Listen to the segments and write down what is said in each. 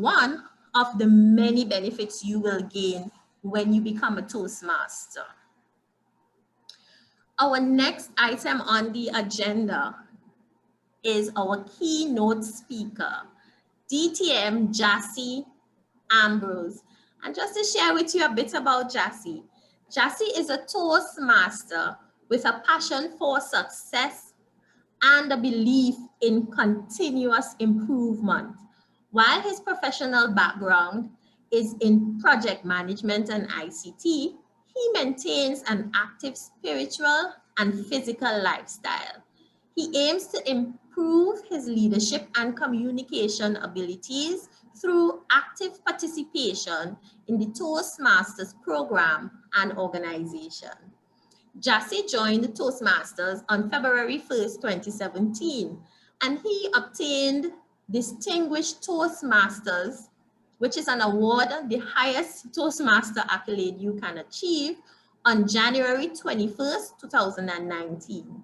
one of the many benefits you will gain when you become a Toastmaster. Our next item on the agenda is our keynote speaker, DTM Jassy Ambrose. And just to share with you a bit about Jassy, Jassy is a Toastmaster with a passion for success and a belief in continuous improvement. While his professional background is in project management and ICT, he maintains an active spiritual and physical lifestyle. He aims to improve his leadership and communication abilities through active participation in the Toastmasters program and organization. Jassy joined the Toastmasters on February 1st, 2017, and he obtained Distinguished Toastmasters, which is an award, the highest Toastmaster accolade you can achieve, on January 21st, 2019.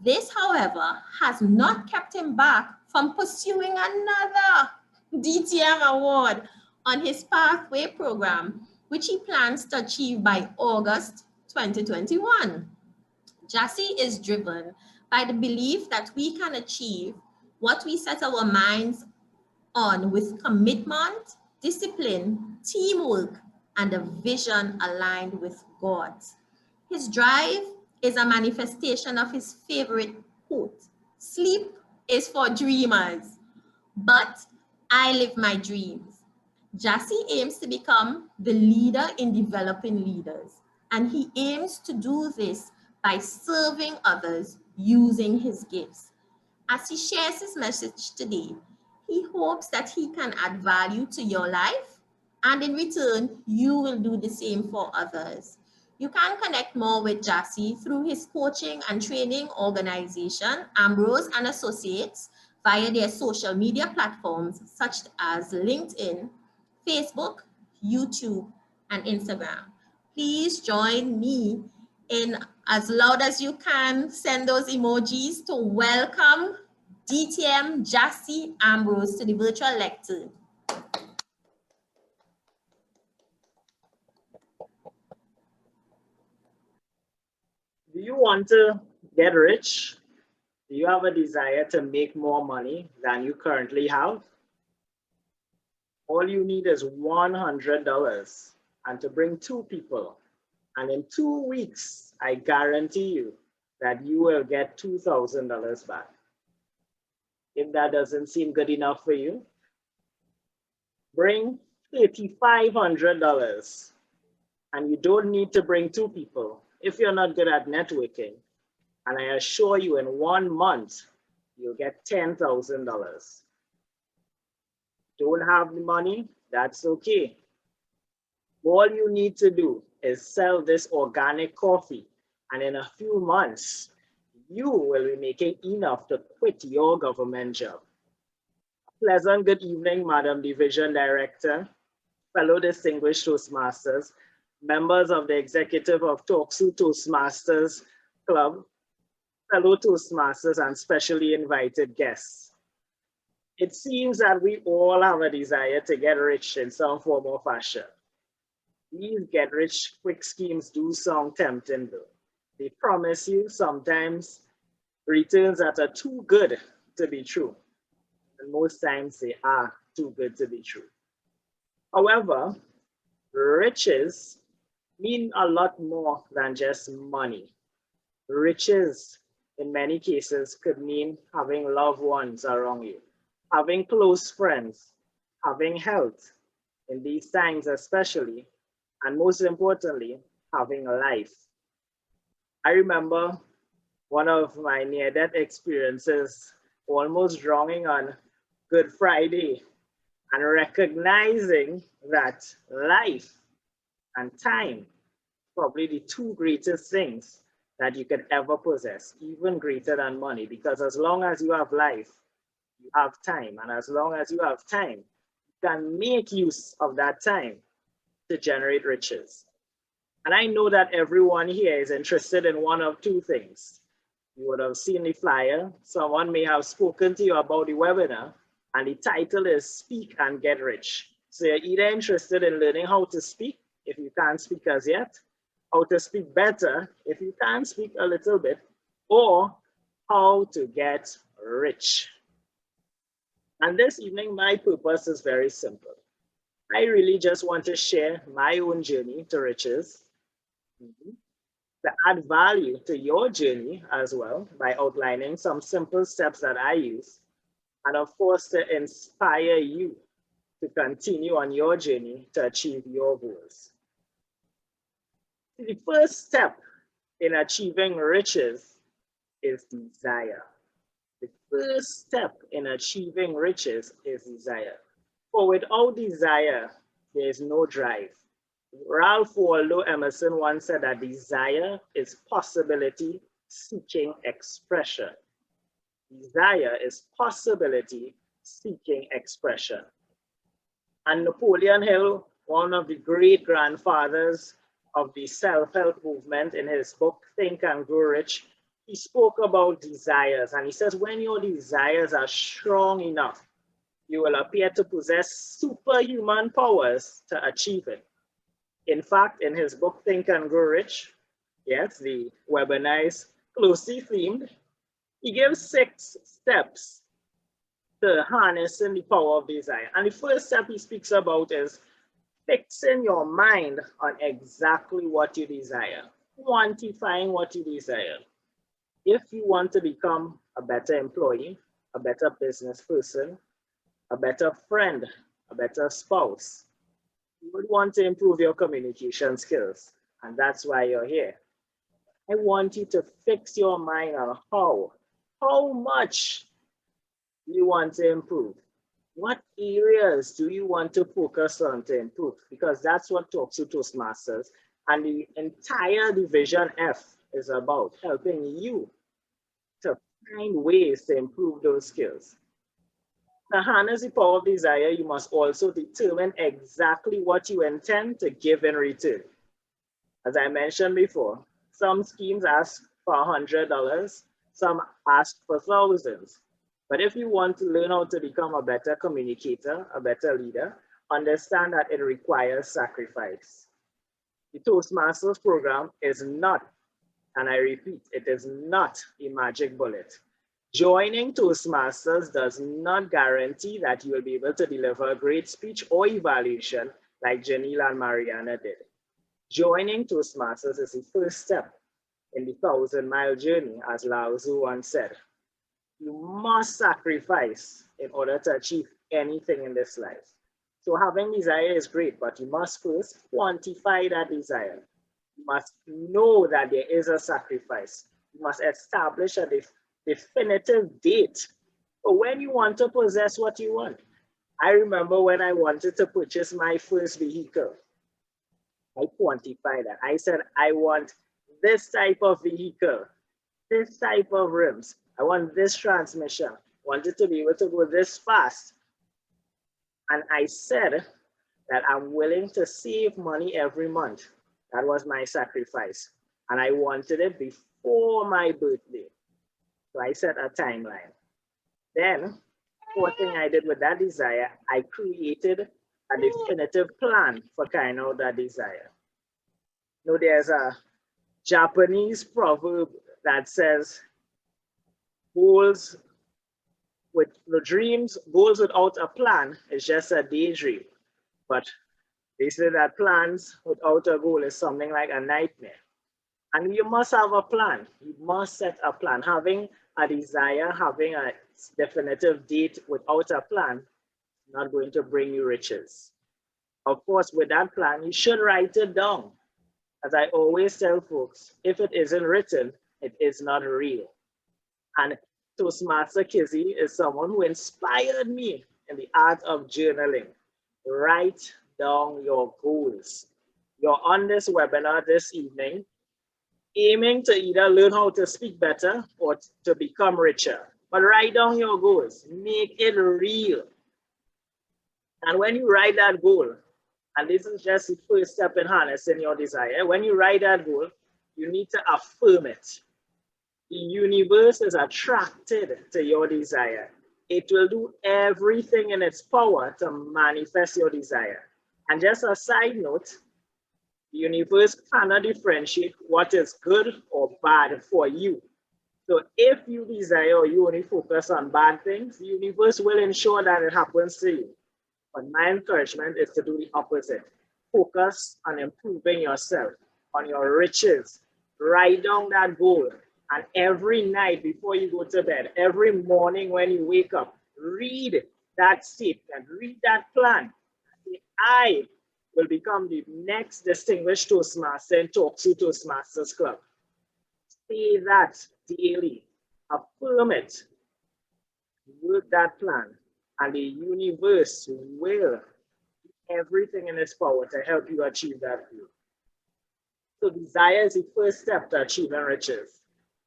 This, however, has not kept him back from pursuing another DTM award on his Pathway program, which he plans to achieve by August 2021. Jassy is driven by the belief that we can achieve what we set our minds on with commitment, discipline, teamwork, and a vision aligned with God's. His drive is a manifestation of his favorite quote: "Sleep is for dreamers, but I live my dreams." Jassy aims to become the leader in developing leaders, and he aims to do this by serving others using his gifts. As he shares his message today, he hopes that he can add value to your life, and in return, you will do the same for others. You can connect more with Jassy through his coaching and training organization, Ambrose and Associates, via their social media platforms such as LinkedIn, Facebook, YouTube, and Instagram. Please join me in, as loud as you can, send those emojis to welcome DTM Jassy Ambrose to the virtual lectern. Do you want to get rich? Do you have a desire to make more money than you currently have? All you need is $100 and to bring 2 people. And in 2 weeks, I guarantee you that you will get $2,000 back. If that doesn't seem good enough for you, bring $3,500. And you don't need to bring 2 people if you're not good at networking. And I assure you, in 1 month, you'll get $10,000. Don't have the money? That's okay. All you need to do is sell this organic coffee, and in a few months, you will be making enough to quit your government job. Pleasant good evening, Madam Division Director, fellow distinguished Toastmasters, members of the executive of TalkSoup Toastmasters Club, fellow Toastmasters, and specially invited guests. It seems that we all have a desire to get rich in some form or fashion. These get rich quick schemes do sound tempting though. They promise you sometimes returns that are too good to be true. And most times they are too good to be true. However, riches mean a lot more than just money. Riches, in many cases, could mean having loved ones around you, having close friends, having health in these times especially, and most importantly, having a life. I remember one of my near-death experiences almost drowning on Good Friday and recognizing that life and time, probably the 2 greatest things that you could ever possess, even greater than money, because as long as you have life, you have time. And as long as you have time, you can make use of that time to generate riches. And I know that everyone here is interested in one of 2 things. You would have seen the flyer. Someone may have spoken to you about the webinar, And the title is Speak and Get Rich. So you're either interested in learning how to speak, if you can't speak as yet, how to speak better, if you can't speak a little bit, or how to get rich. And this evening, my purpose is very simple. I really just want to share my own journey to riches, to add value to your journey as well by outlining some simple steps that I use, and of course, to inspire you to continue on your journey to achieve your goals. The first step in achieving riches is desire. The first step in achieving riches is desire. For without desire, there is no drive. Ralph Waldo Emerson once said that desire is possibility seeking expression. Desire is possibility seeking expression. And Napoleon Hill, one of the great grandfathers of the self-help movement, in his book, Think and Grow Rich, he spoke about desires. And he says, when your desires are strong enough, you will appear to possess superhuman powers to achieve it. In fact, in his book, Think and Grow Rich, yes, the webinar is closely themed, he gives 6 steps to harnessing the power of desire. And the first step he speaks about is fixing your mind on exactly what you desire, quantifying what you desire. If you want to become a better employee, a better business person, a better friend, a better spouse, you would want to improve your communication skills. And that's why you're here. I want you to fix your mind on how much you want to improve. What areas do you want to focus on to improve? Because that's what Talks to Toastmasters and the entire Division F is about, helping you to find ways to improve those skills. To harness the power of desire, you must also determine exactly what you intend to give in return. As I mentioned before, some schemes ask for $100, some ask for thousands. But if you want to learn how to become a better communicator, a better leader, understand that it requires sacrifice. The Toastmasters program is not, and I repeat, it is not a magic bullet. Joining Toastmasters does not guarantee that you will be able to deliver a great speech or evaluation like Janelle and Mariana did. Joining Toastmasters is the first step in the 1,000-mile journey, as Lao Tzu once said. You must sacrifice in order to achieve anything in this life. So having desire is great, but you must first quantify that desire. You must know that there is a sacrifice. You must establish a definitive date for when you want to possess what you want. I remember when I wanted to purchase my first vehicle, I quantified that. I said, I want this type of vehicle, this type of rims. I want this transmission. I want it to be able to go this fast. And I said that I'm willing to save money every month. That was my sacrifice. And I wanted it before my birthday. So I set a timeline. Then, fourth thing I did with that desire, I created a definitive plan for carrying out that desire. You know, there's a Japanese proverb that says, goals without a plan is just a daydream. But they say that plans without a goal is something like a nightmare. And you must have a plan. You must set a plan. Having a desire, having a definitive date without a plan is not going to bring you riches. Of course, with that plan, you should write it down. As I always tell folks, if it isn't written, it is not real. And Toastmaster Kizzy is someone who inspired me in the art of journaling. Write down your goals. You're on this webinar this evening, aiming to either learn how to speak better or to become richer. But write down your goals, make it real. And when you write that goal, and this is just the first step in harnessing your desire, when you write that goal, you need to affirm it. The universe is attracted to your desire. it will do everything in its power to manifest your desire. And just a side note, the universe cannot differentiate what is good or bad for you. So if you desire or you only focus on bad things, the universe will ensure that it happens to you. But my encouragement is to do the opposite. Focus on improving yourself, on your riches. Write down that goal. And every night before you go to bed, every morning when you wake up, read that statement, read that plan. I will become the next distinguished Toastmaster in Talk to Toastmasters Club. Say that daily, affirm it, work that plan, and the universe will do everything in its power to help you achieve that goal. So desire is the first step to achieving riches.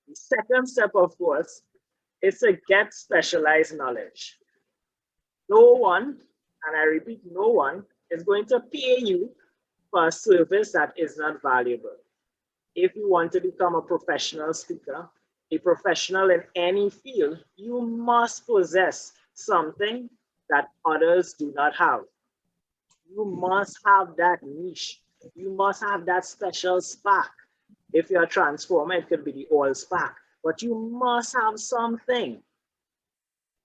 The second step, of course, is to get specialized knowledge. No one, and I repeat, no one is going to pay you for a service that is not valuable. If you want to become a professional speaker, a professional in any field, you must possess something that others do not have. You must have that niche. You must have that special spark. If you're a transformer, it could be the oil spark, but you must have something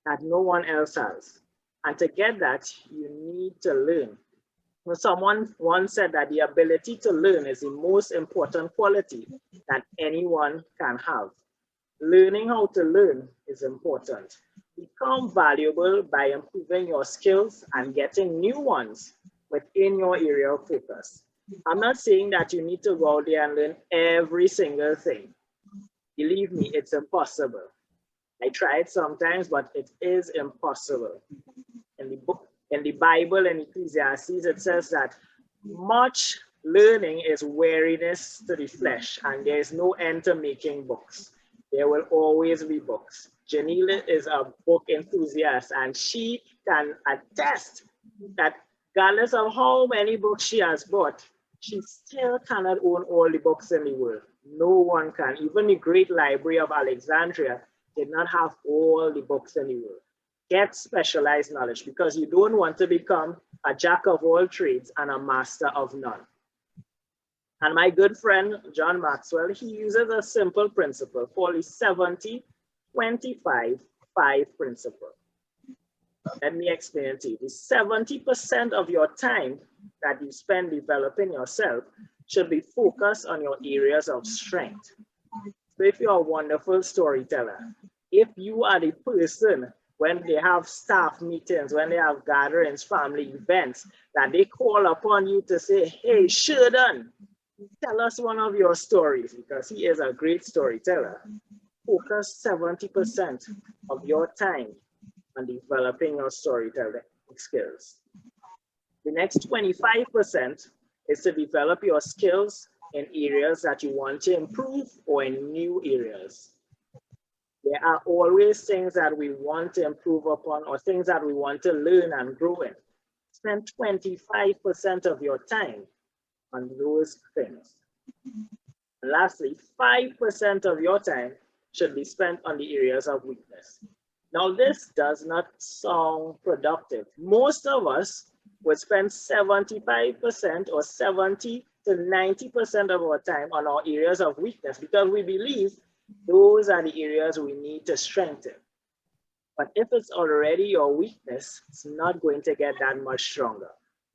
that no one else has. And to get that, you need to learn. Someone once said that the ability to learn is the most important quality that anyone can have. Learning how to learn is important. Become valuable by improving your skills and getting new ones within your area of focus. I'm not saying that you need to go out there and learn every single thing. Believe me, it's impossible. I tried sometimes, but it is impossible. In the book, in the Bible, in Ecclesiastes, it says that much learning is weariness to the flesh, and there is no end to making books. There will always be books. Janelle is a book enthusiast, and she can attest that regardless of how many books she has bought, she still cannot own all the books in the world. No one can. Even the Great Library of Alexandria did not have all the books in the world. Get specialized knowledge, because you don't want to become a jack of all trades and a master of none. And my good friend, John Maxwell, he uses a simple principle called the 70-25-5 principle. Let me explain it to you. The 70% of your time that you spend developing yourself should be focused on your areas of strength. So if you're a wonderful storyteller, if you are the person when they have staff meetings, when they have gatherings, family events, that they call upon you to say, hey, Sheldon, tell us one of your stories, because he is a great storyteller. Focus 70% of your time on developing your storytelling skills. The next 25% is to develop your skills in areas that you want to improve or in new areas. There are always things that we want to improve upon or things that we want to learn and grow in. Spend 25% of your time on those things. And lastly, 5% of your time should be spent on the areas of weakness. Now, this does not sound productive. Most of us would spend 75% or 70 to 90% of our time on our areas of weakness, because we believe those are the areas we need to strengthen. But if it's already your weakness, it's not going to get that much stronger.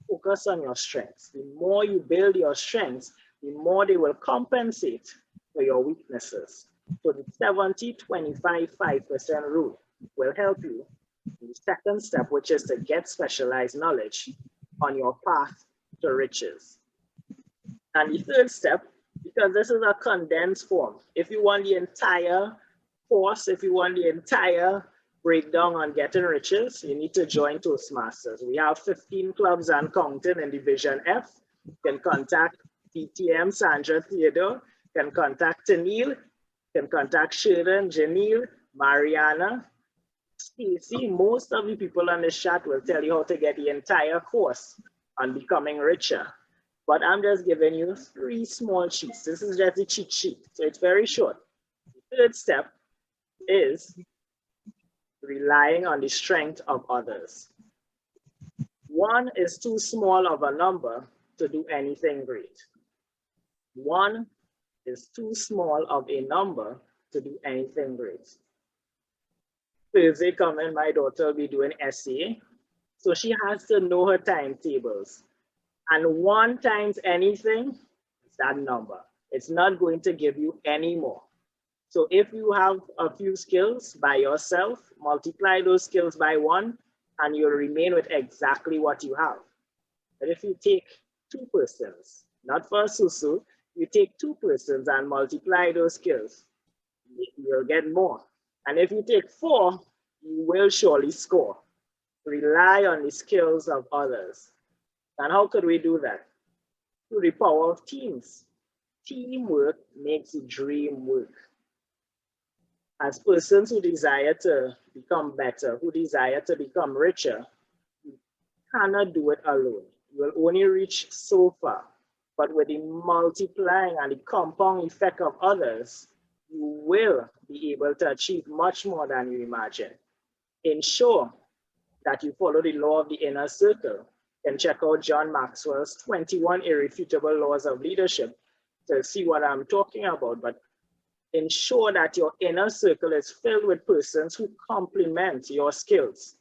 Focus on your strengths. The more you build your strengths, the more they will compensate for your weaknesses. So the 70-25-5% rule will help you in the second step, which is to get specialized knowledge on your path to riches. And the third step, because this is a condensed form, if you want the entire course, if you want the entire breakdown on getting riches, you need to join Toastmasters. We have 15 clubs and counting in Division F. You can contact DTM Sandra Theodore, you can contact Tanil, you can contact Sharon, Janelle, Mariana, Stacy. Most of the people on this chat will tell you how to get the entire course on becoming richer. But I'm just giving you 3 small sheets. This is just a cheat sheet, so it's very short. The third step is relying on the strength of others. One is too small of a number to do anything great. One is too small of a number to do anything great. Thursday coming, my daughter will be doing essay, so she has to know her timetables. And 1 times anything is that number. It's not going to give you any more. So if you have a few skills by yourself, multiply those skills by 1, and you'll remain with exactly what you have. But if you take 2 persons, not for Susu, you take 2 persons and multiply those skills, you'll get more. And if you take 4, you will surely score. Rely on the skills of others. And how could we do that? Through the power of teams. Teamwork makes the dream work. As persons who desire to become better, who desire to become richer, you cannot do it alone. You will only reach so far. But with the multiplying and the compound effect of others, you will be able to achieve much more than you imagine. Ensure that you follow the law of the inner circle. And check out John Maxwell's 21 Irrefutable Laws of Leadership to see what I'm talking about. But ensure that your inner circle is filled with persons who complement your skills.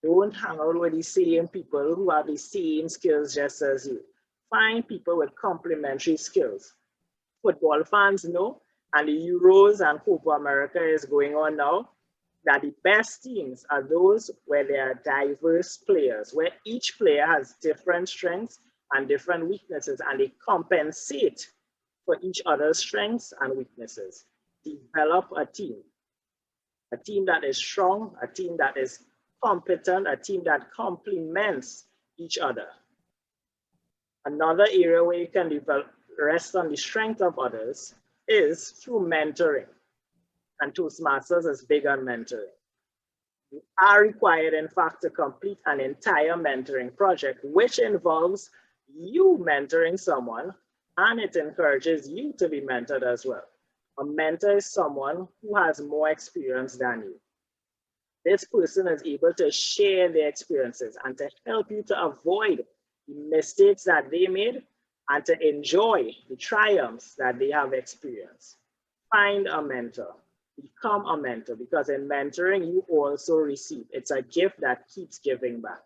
Don't hang out with the same people who have the same skills just as you. Find people with complementary skills. Football fans know, and the Euros and Copa America is going on now, that the best teams are those where there are diverse players, where each player has different strengths and different weaknesses, and they compensate for each other's strengths and weaknesses. Develop a team that is strong, a team that is competent, a team that complements each other. Another area where you can rest on the strength of others is through mentoring. And Toastmasters is big on mentoring. You are required, in fact, to complete an entire mentoring project, which involves you mentoring someone, and it encourages you to be mentored as well. A mentor is someone who has more experience than you. This person is able to share their experiences and to help you to avoid the mistakes that they made and to enjoy the triumphs that they have experienced. Find a mentor. Become a mentor, because in mentoring, you also receive. It's a gift that keeps giving back.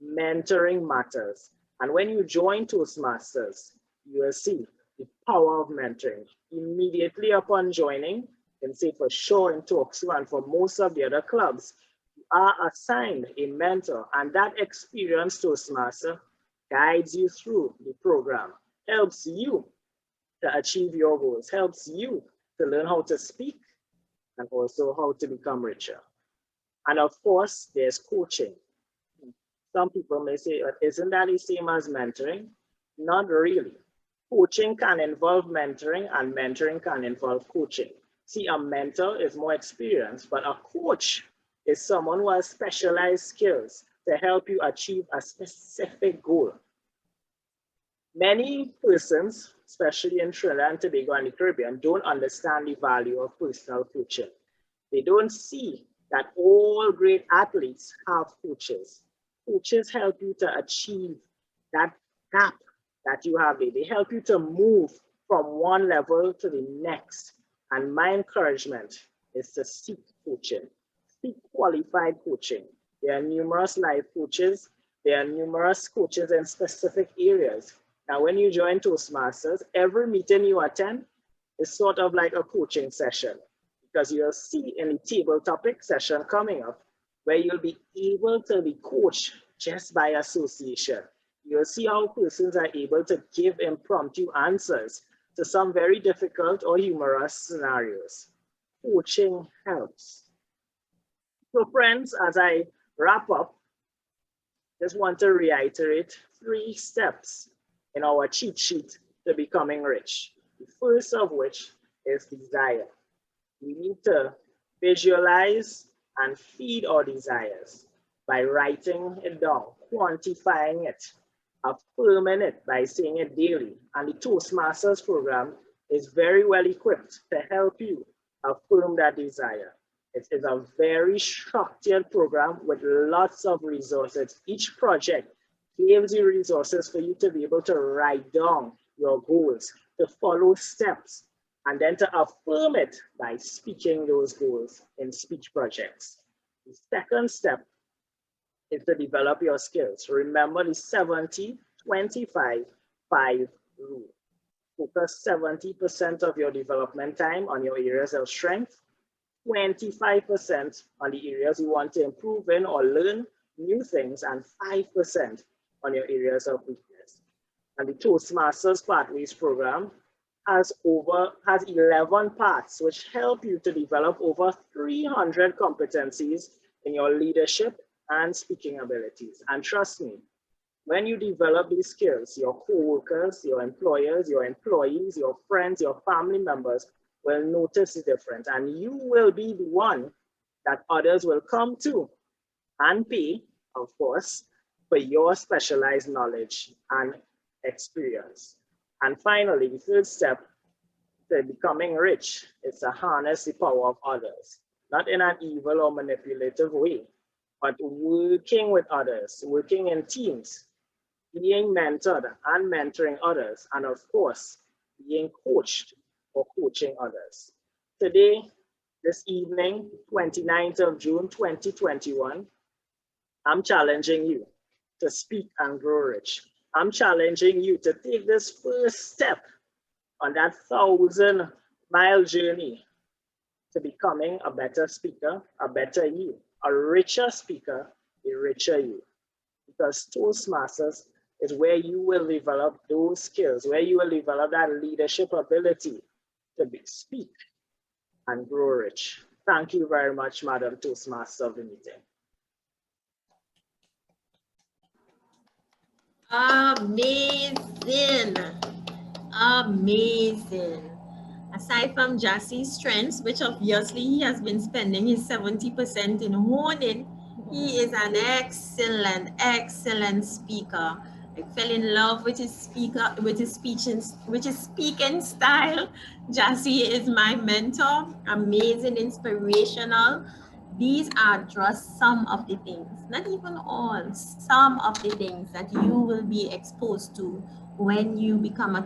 Mentoring matters. And when you join Toastmasters, you will see the power of mentoring. Immediately upon joining, you can say for sure in Talksu and for most of the other clubs, you are assigned a mentor, and that experienced Toastmaster guides you through the program, helps you to achieve your goals, helps you to learn how to speak, and also how to become richer. And of course, there's coaching. Some people may say, isn't that the same as mentoring? Not really. Coaching can involve mentoring, and mentoring can involve coaching. See, a mentor is more experienced, but a coach is someone who has specialized skills to help you achieve a specific goal. Many persons, especially in Trinidad and Tobago and the Caribbean, don't understand the value of personal coaching. They don't see that all great athletes have coaches. Coaches help you to achieve that gap that you have there. They help you to move from one level to the next. And my encouragement is to seek coaching, seek qualified coaching. There are numerous life coaches. There are numerous coaches in specific areas. Now, when you join Toastmasters, every meeting you attend is sort of like a coaching session, because you'll see in the table topic session coming up where you'll be able to be coached just by association. You'll see how persons are able to give impromptu answers to some very difficult or humorous scenarios. Coaching helps. So friends, as I wrap up, just want to reiterate 3 steps in our cheat sheet to becoming rich. The first of which is desire. We need to visualize and feed our desires by writing it down, quantifying it, affirming it by saying it daily. And the Toastmasters program is very well equipped to help you affirm that desire. It is a very structured program with lots of resources. Each project gives you resources for you to be able to write down your goals, to follow steps, and then to affirm it by speaking those goals in speech projects. The second step is to develop your skills. Remember the 70-25-5 rule. Focus 70% of your development time on your areas of strength, 25% on the areas you want to improve in or learn new things, and 5% on your areas of weakness. And the Toastmasters Pathways program has 11 parts which help you to develop over 300 competencies in your leadership and speaking abilities. And trust me, when you develop these skills, your co-workers, your employers, your employees, your friends, your family members will notice the difference, and you will be the one that others will come to and pay, of course, for your specialized knowledge and experience. And finally, the third step to becoming rich is to harness the power of others, not in an evil or manipulative way, but working with others, working in teams, being mentored and mentoring others, and of course, being coached or coaching others. Today, this evening, 29th of June, 2021, I'm challenging you to speak and grow rich. I'm challenging you to take this first step on that 1,000-mile journey to becoming a better speaker, a better you, a richer speaker, a richer you. Because Toastmasters is where you will develop those skills, where you will develop that leadership ability to speak and grow rich. Thank you very much, Madam Toastmaster of the meeting. Amazing. Amazing. Aside from Jassie's strengths, which obviously he has been spending his 70% in honing, he is an excellent, excellent speaker. I fell in love with his speaking style. Jassie is my mentor. Amazing, inspirational. These are just some of the things, not even all, some of the things that you will be exposed to when you become a